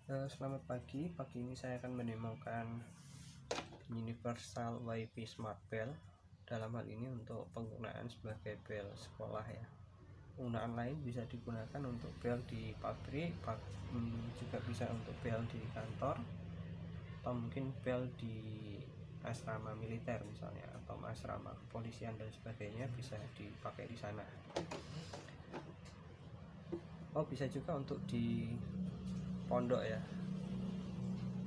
Selamat pagi. Pagi ini saya akan menemukan Universal WiFi Smart Bell. Dalam hal ini untuk penggunaan sebagai bel sekolah ya. Penggunaan lain bisa digunakan untuk bel di pabrik, juga bisa untuk bel di kantor, atau mungkin bel di asrama militer misalnya, atau asrama kepolisian dan sebagainya, bisa dipakai di sana. Oh, bisa juga untuk di pondok ya,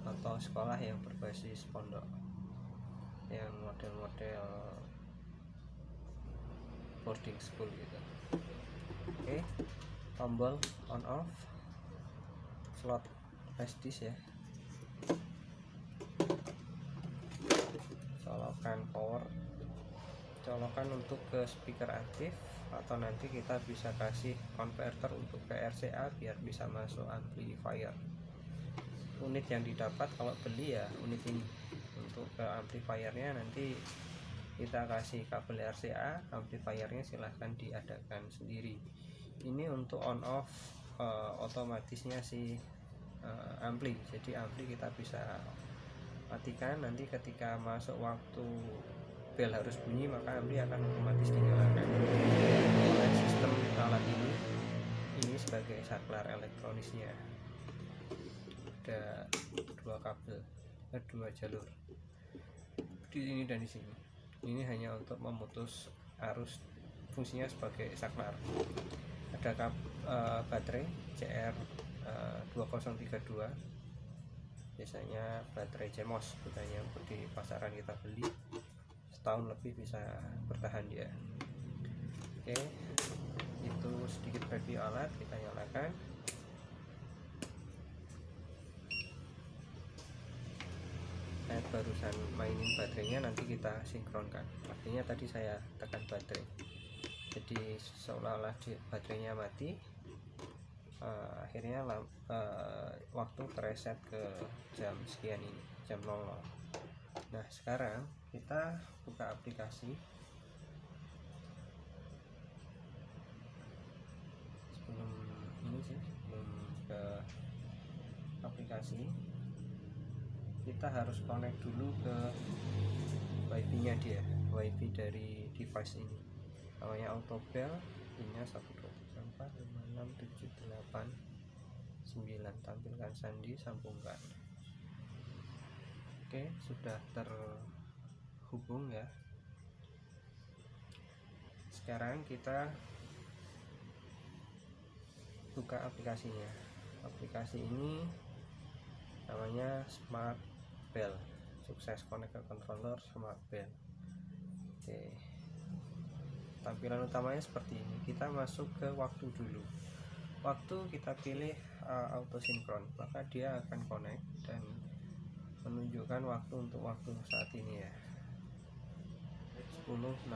atau sekolah yang berbasis pondok, yang model-model boarding school gitu. Oke, tombol on off, slot flash disk ya, colokan power, colokan untuk ke speaker aktif, atau nanti kita bisa kasih converter untuk ke RCA biar bisa masuk amplifier. Unit yang didapat kalau beli ya unit ini. Untuk ke amplifiernya nanti kita kasih kabel RCA, amplifiernya silahkan diadakan sendiri. Ini untuk on off otomatisnya si ampli. Jadi ampli kita bisa matikan, nanti ketika masuk waktu bel harus bunyi maka ampli akan otomatis dinyalakan oleh sistem alat ini sebagai saklar elektronisnya. Ada dua jalur di sini dan di sini. Ini hanya untuk memutus arus, fungsinya sebagai saklar. Ada baterai CR2032, biasanya baterai CMOS, bukannya di pasaran kita beli, setahun lebih bisa bertahan dia. Oke, itu sedikit review alat. Kita nyalakan. Saya barusan mainin baterainya, nanti kita sinkronkan. Artinya tadi saya tekan baterai, jadi seolah-olah baterainya mati. Akhirnya waktu preset ke jam sekian ini, jam 00. Nah, sekarang kita buka aplikasi. Sebelum ke aplikasi, kita harus connect dulu ke wifi nya dia, wifi dari device ini. Namanya AutoBell, pinnya 123456789, tampilkan sandi, sambungkan. Oke, sudah terhubung ya. Sekarang kita buka aplikasinya. Aplikasi ini namanya Smart Bell, sukses connect ke controller Smart Bell. Oke, tampilan utamanya seperti ini. Kita masuk ke waktu dulu. Waktu kita pilih auto sinkron, maka dia akan connect dan menunjukkan waktu untuk waktu saat ini ya, 10.16.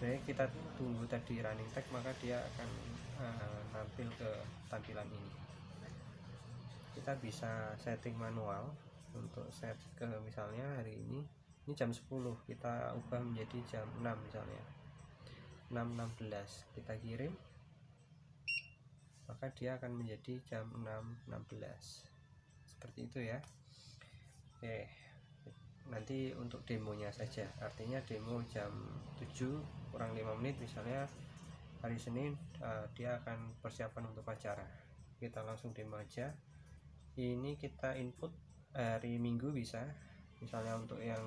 Jadi kita tunggu tadi running tag, maka dia akan nampil ke tampilan ini. Kita bisa setting manual untuk set ke misalnya hari ini jam 10, kita ubah menjadi jam 6 misalnya, 6.16 kita kirim, maka dia akan menjadi jam 6.16 seperti itu ya. Oke, nanti untuk demonya saja, artinya demo jam 7 kurang 5 menit misalnya hari Senin, dia akan persiapan untuk acara. Kita langsung demo aja. Ini kita input hari Minggu bisa, misalnya untuk yang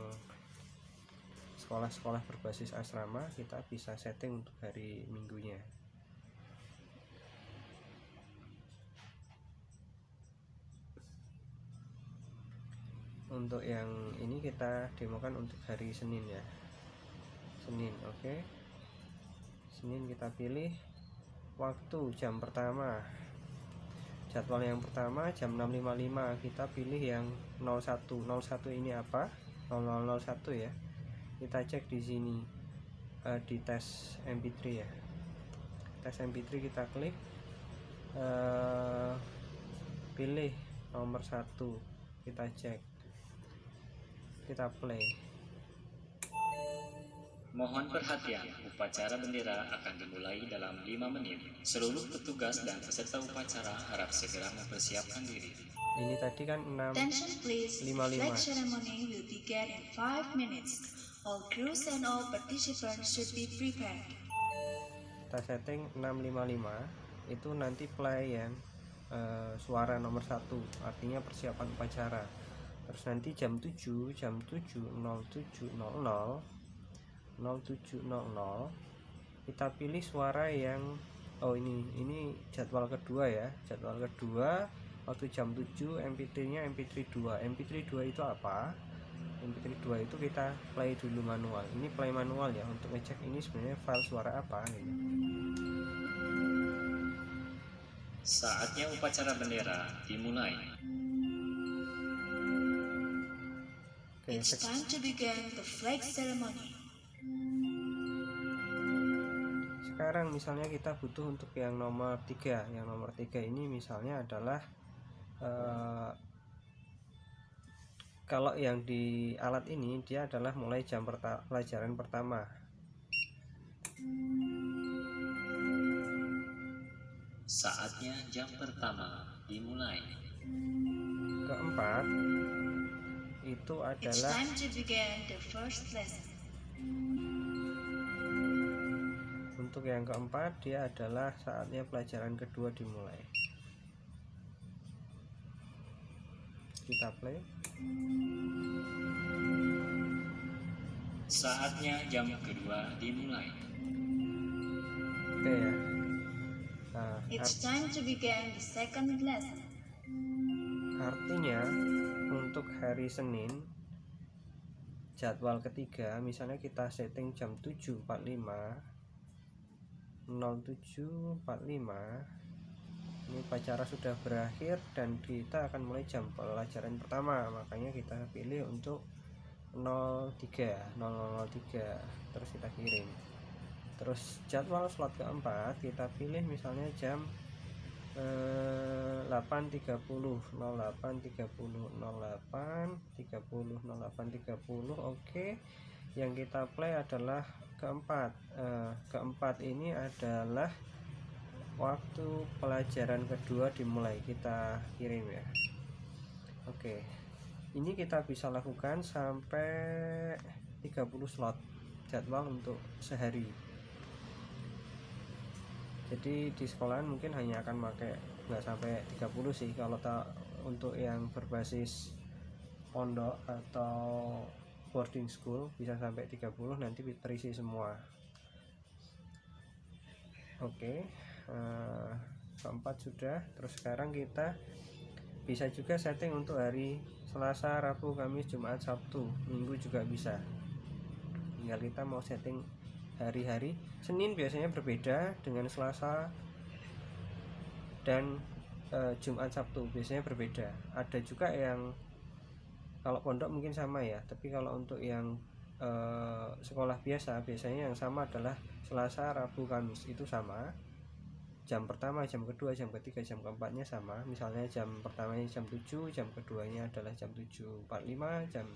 sekolah-sekolah berbasis asrama kita bisa setting untuk hari Minggunya. Untuk yang ini kita demokan untuk hari Senin ya, Senin. Oke, Senin kita pilih waktu jam pertama, jadwal yang pertama jam 6.55, kita pilih yang 01 ini apa, 0001 ya. Kita cek di sini di tes MP3 ya, tes MP3 kita klik, pilih nomor 1, kita cek, kita play. Mohon perhatian, upacara bendera akan dimulai dalam 5 menit. Seluruh petugas dan peserta upacara harap segera mempersiapkan diri. Ini tadi kan Attention please, the 6.55. flag ceremony will begin in 5 minutes. All crews and all participants should be prepared. Kita setting 6.55, itu nanti play yang suara nomor 1, artinya persiapan upacara. Terus nanti jam 7, 07.00 kita pilih suara yang ini jadwal kedua ya. Jadwal kedua waktu jam 7, MP3-nya MP3 2. MP3 2 itu apa? MP3 2 itu kita play dulu manual. Ini play manual ya, untuk ngecek ini sebenarnya file suara apa gitu. Saatnya upacara bendera dimulai. It's time to begin the flag ceremony. Sekarang misalnya kita butuh untuk yang nomor 3. Yang nomor 3 ini misalnya adalah kalau yang di alat ini dia adalah mulai jam pelajaran pertama. Saatnya jam pertama dimulai. Keempat itu It's adalah time to begin the first lesson. untuk yang keempat, dia adalah saatnya pelajaran kedua dimulai. Kita play. Saatnya jam kedua dimulai. Oke ya. Nah, It's time to begin the second lesson. artinya untuk hari Senin jadwal ketiga, misalnya kita setting jam 7.45, 07.45, ini upacara sudah berakhir dan kita akan mulai jam pelajaran pertama, makanya kita pilih untuk 0003, terus kita kirim. Terus jadwal slot keempat kita pilih misalnya jam 8.30, oke. Yang kita play adalah keempat. Keempat ini adalah waktu pelajaran kedua dimulai, kita kirim ya. Oke. Ini kita bisa lakukan sampai 30 slot jadwal untuk sehari. Jadi di sekolahan mungkin hanya akan pakai nggak sampai 30 sih, kalau untuk yang berbasis pondok atau boarding school bisa sampai 30, nanti terisi semua. Oke, keempat sudah. Terus sekarang kita bisa juga setting untuk hari Selasa, Rabu, Kamis, Jumat, Sabtu, Minggu juga bisa. Tinggal kita mau setting hari-hari. Senin biasanya berbeda dengan Selasa, dan Jumat, Sabtu biasanya berbeda. Ada juga yang kalau pondok mungkin sama ya, tapi kalau untuk yang sekolah biasa biasanya yang sama adalah Selasa, Rabu, Kamis, itu sama. Jam pertama, jam kedua, jam ketiga, jam keempatnya sama. Misalnya jam pertamanya jam 7, jam keduanya adalah jam 7.45, jam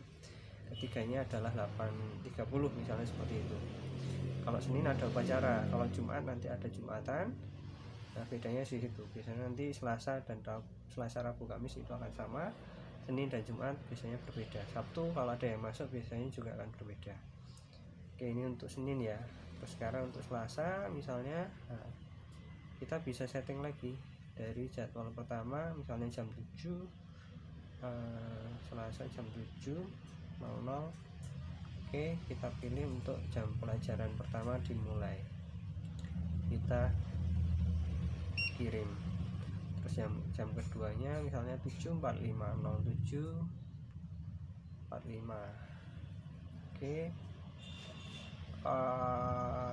ketiganya adalah 8.30, misalnya seperti itu. Kalau Senin ada upacara, kalau Jumat nanti ada Jumatan. Nah, bedanya sih itu. Biasanya nanti Selasa, Rabu, Kamis itu akan sama. Senin dan Jumat biasanya berbeda. Sabtu kalau ada yang masuk biasanya juga akan berbeda. Oke, ini untuk Senin ya. Terus sekarang untuk Selasa misalnya, kita bisa setting lagi dari jadwal pertama, misalnya jam 7, Selasa jam 7.00. Oke, kita pilih untuk jam pelajaran pertama dimulai, kita kirim. Terus jam keduanya misalnya 7.45, 07.45. Oke,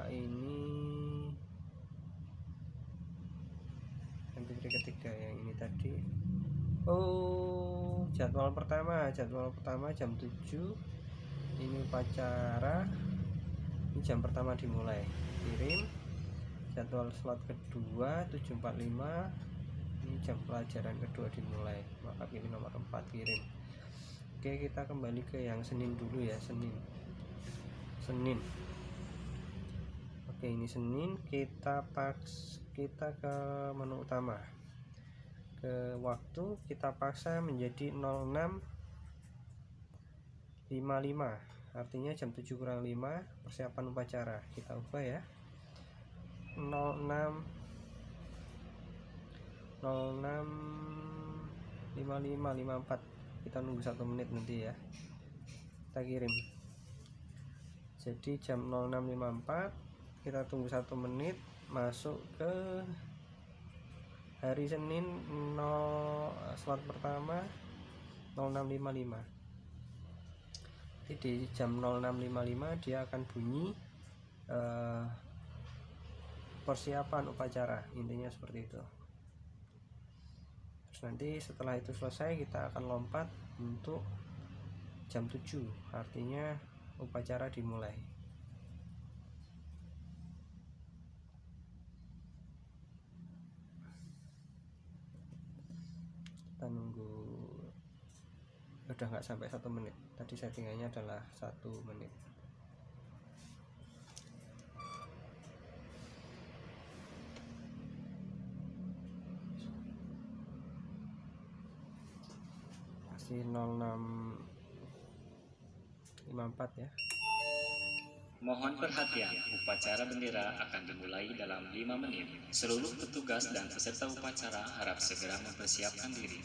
ini MP3 ketiga yang ini tadi. Jadwal pertama jam 7, ini upacara, ini jam pertama dimulai, kirim. Jadwal slot kedua 7.45, ini jam pelajaran kedua dimulai, maka pilih nomor 4, kirim. Oke, kita kembali ke yang Senin dulu ya. Senin Oke, ini Senin. Kita ke menu utama. Ke waktu kita paksa menjadi 06.55, artinya jam 7 kurang 5 persiapan upacara. Kita ubah ya, 06.55 kita nunggu 1 menit nanti ya, kita kirim. Jadi jam 06.54 kita tunggu 1 menit, masuk ke hari Senin, slot pertama 06.55. Jadi di jam 06.55 dia akan bunyi persiapan upacara, intinya seperti itu. Terus nanti setelah itu selesai kita akan lompat untuk jam 7, artinya upacara dimulai. Kita nunggu, udah nggak sampai 1 menit, tadi settingannya adalah 1 menit. Masih 06.54 ya. Mohon perhatian, upacara bendera akan dimulai dalam 5 menit. Seluruh petugas dan peserta upacara harap segera mempersiapkan diri.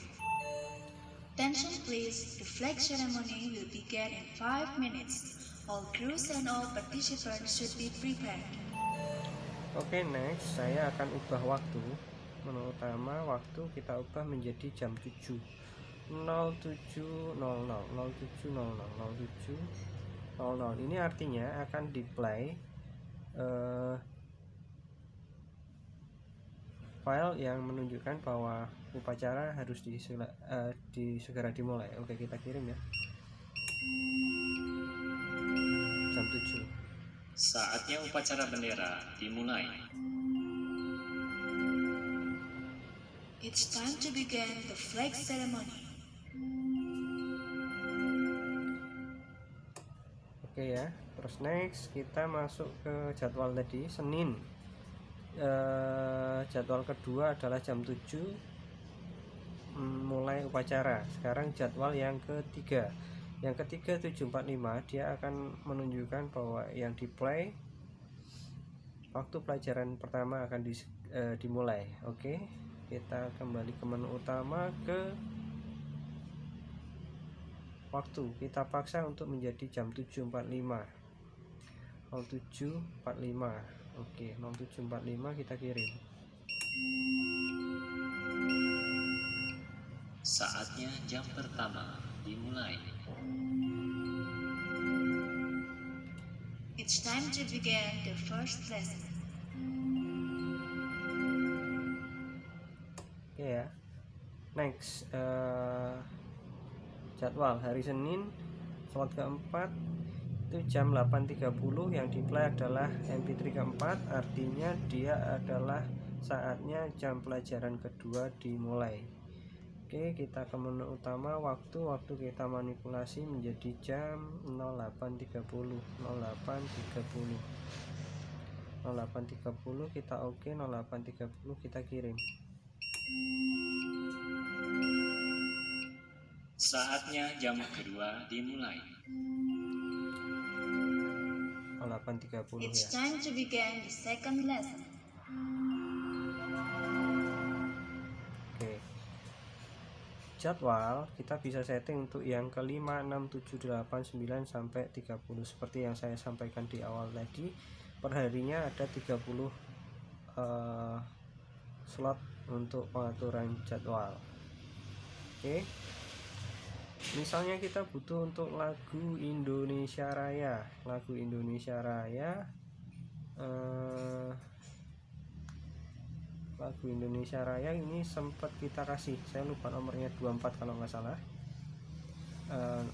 Attention please, the flag ceremony will begin in 5 minutes. All crews and all participants should be prepared. Oke, next saya akan ubah waktu. Menu utama waktu kita ubah menjadi jam 7. 07.00. Ini artinya akan di-play file yang menunjukkan bahwa upacara harus segera dimulai. Oke, kita kirim ya, jam 7. Saatnya upacara bendera dimulai. It's time to begin the flag ceremony. Oke ya, terus next kita masuk ke jadwal tadi Senin. Jadwal kedua adalah jam 7 mulai upacara. Sekarang jadwal yang ketiga. Yang ketiga 7.45 dia akan menunjukkan bahwa yang di play waktu pelajaran pertama akan dimulai. Oke, kita kembali ke menu utama, ke waktu kita paksa untuk menjadi jam 7.45. 07.45. Oke, 07.45 kita kirim. Saatnya jam pertama dimulai. It's time to begin the first lesson. Oke ya, next jadwal hari Senin slot keempat itu jam 8.30. Yang di play adalah MP3 keempat, artinya dia adalah saatnya jam pelajaran kedua dimulai. Oke, kita ke menu utama waktu kita manipulasi menjadi jam 08.30 kita oke, 08.30 kita kirim. Saatnya jam kedua dimulai. 08.30 It's ya. time to begin the second lesson. Oke. Jadwal kita bisa setting untuk yang ke-5, 6, 7, 8, 9 sampai 30. Seperti yang saya sampaikan di awal tadi, perharinya ada 30 slot untuk pengaturan jadwal. Oke. Misalnya kita butuh untuk lagu Indonesia Raya. Lagu Indonesia Raya lagu Indonesia Raya ini sempat kita kasih, saya lupa nomornya, 24 kalau nggak salah.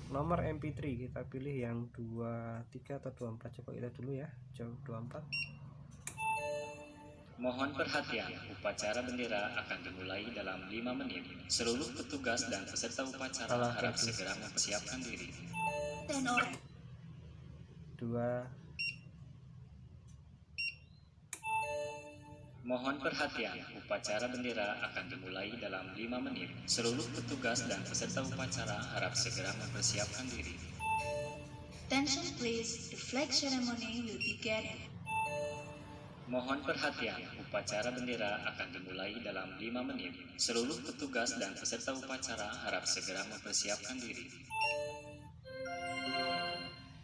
Nomor MP3 kita pilih yang 23 atau 24, coba kita dulu ya, coba 24. Mohon perhatian, upacara bendera akan dimulai dalam 5 menit. Seluruh petugas dan peserta upacara harap segera mempersiapkan diri. 10 or 2 Mohon perhatian, upacara bendera akan dimulai dalam 5 menit. Seluruh petugas dan peserta upacara harap segera mempersiapkan diri. Attention please, the flag ceremony will begin in Mohon perhatian, upacara bendera akan dimulai dalam 5 menit. Seluruh petugas dan peserta upacara harap segera mempersiapkan diri.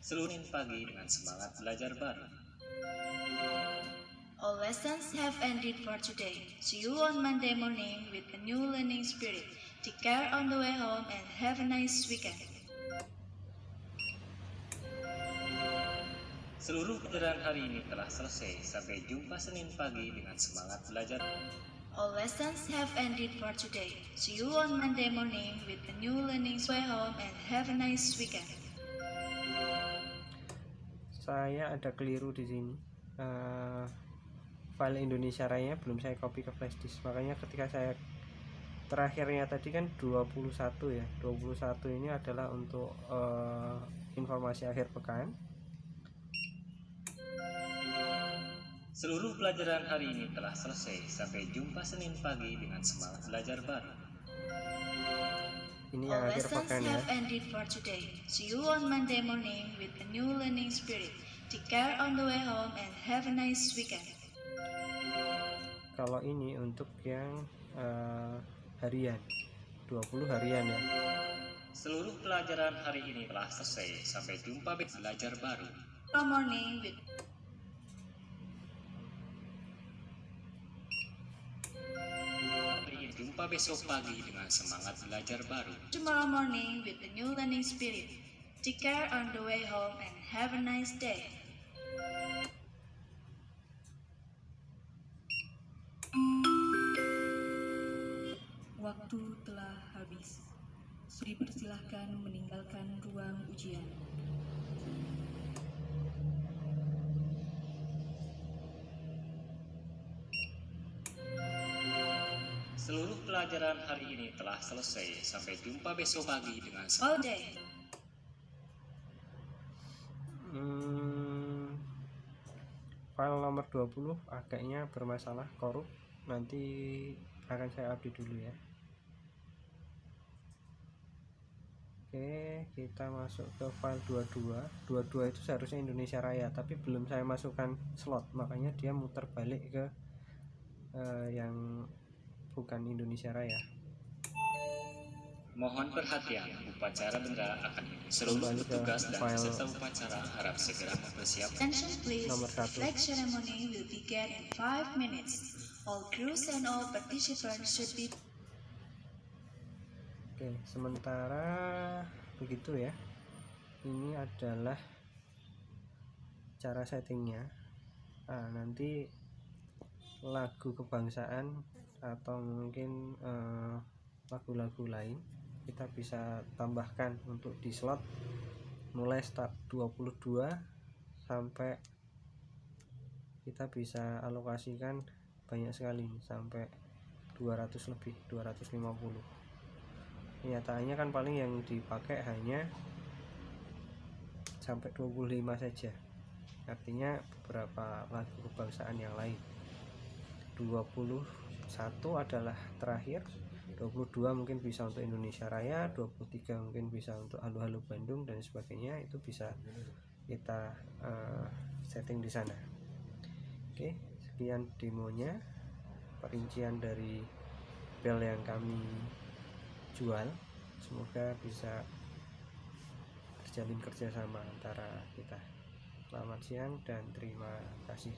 Seluruh pagi dengan semangat belajar baru. All lessons have ended for today. See you on Monday morning with a new learning spirit. Take care on the way home and have a nice weekend. Seluruh pelajaran hari ini telah selesai. Sampai jumpa Senin pagi dengan semangat belajar. All lessons have ended for today. See you on Monday morning with a new learning way home and have a nice weekend. Saya ada keliru di sini. File Indonesia Raya belum saya copy ke flash disk, makanya ketika saya terakhirnya tadi kan 21 ya, 21 ini adalah untuk informasi akhir pekan. Seluruh pelajaran hari ini telah selesai. Sampai jumpa Senin pagi dengan semangat belajar baru. Ini yang All akhir lessons pekan ya. have ended for today. See you on Monday morning with a new learning spirit. Take care on the way home and have a nice weekend. Kalau ini untuk yang harian, 20 harian ya. Seluruh pelajaran hari ini telah selesai. Sampai jumpa belajar baru. Tomorrow morning with Jumpa besok pagi dengan semangat belajar baru. tomorrow morning with a new learning spirit. Take care on the way home and have a nice day. Waktu telah habis. Dipersilahkan meninggalkan ruang ujian. Seluruh pelajaran hari ini telah selesai. Sampai jumpa besok pagi dengan All day. File nomor 20 agaknya bermasalah, korup. Nanti akan saya update dulu ya. Oke, kita masuk ke file 22. 22 itu seharusnya Indonesia Raya, tapi belum saya masukkan slot, makanya dia muter balik ke yang bukan Indonesia Raya. Mohon perhatian, upacara bendera akan seluruh Kembali ke petugas dan file peserta upacara harap segera mempersiapkan. Attention please, Nomor the 1. flag ceremony will begin in 5 minutes. All crews and all participants should be Oke, sementara begitu ya. Ini adalah cara settingnya. Nah, nanti lagu kebangsaan atau mungkin lagu-lagu lain kita bisa tambahkan untuk di slot mulai start 22 sampai kita bisa alokasikan banyak sekali sampai 200 lebih, 250. Kenyataannya kan paling yang dipakai hanya sampai 25 saja, artinya beberapa lagu kebangsaan yang lain. 21 adalah terakhir, 22 mungkin bisa untuk Indonesia Raya, 23 mungkin bisa untuk Halo Halo Bandung dan sebagainya. Itu bisa kita setting di sana. Oke, sekian demonya, perincian dari bel yang kami jual. Semoga bisa terjalin kerjasama antara kita. Selamat siang dan terima kasih.